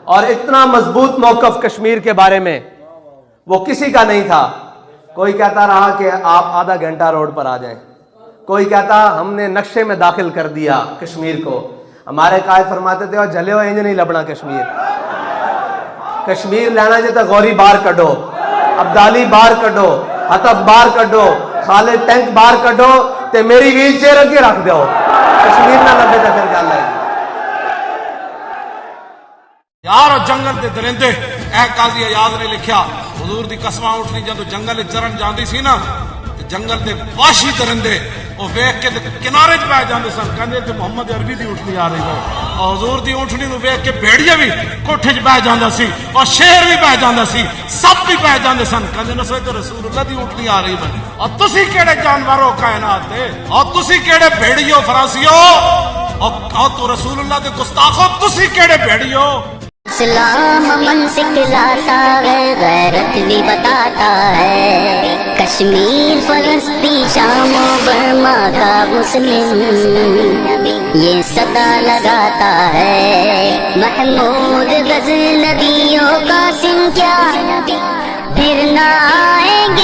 اور اتنا مضبوط موقف کشمیر کے بارے میں وہ کسی کا نہیں تھا. کوئی کہتا رہا کہ آپ آدھا گھنٹہ روڈ پر آ جائیں, کوئی کہتا ہم نے نقشے میں داخل کر دیا کشمیر کو. ہمارے قائد فرماتے تھے اور جھلے ہو انج نہیں لبنا کشمیر. کشمیر لینا جاتا غوری باہر کڈو, عبدالی باہر کڈو, حتف باہر کڈو, خالد ٹینک باہر کڈو تے میری ویل چیئر اگے رکھ دیو. کشمیر نہ لبے تے پھر گل ہے یار. جنگل دے درندے اے قاضی ایاز نے لکھیا حضور دی قسماں اٹھنی جدوں جنگل چرن جاندی سی نا تے جنگل دے وحشی درندے وہ ویکھ کے کنارے پہ جاندے سن, کہندے کہ محمد عربی دی اونٹنی آ رہی ہے. اور حضور دی اونٹنی نو ویکھ کے بھیڑیا بھی کوٹھے چ بہ جاندا سی اور شیر بھی بہ جاندا سی, سب بھی بہ جاندے سن. کہندے نسے تے رسول اللہ دی اونٹنی آ رہی ہے. اور تسی کیڑے جانور ہو کائنات دے, اور تسی کیڑے بھیڑیو فرانسیو, اور تو رسول اللہ دے گستاخو تسی کیڑے بھیڑیو. اسلام من سکھلاتا ہے, غیرت بھی بتاتا ہے. کشمیر فلسطین شام و برما کا مسلم یہ صدا لگاتا ہے. محمود غزنویوں کا سن کیا پھر نہ آئیں گے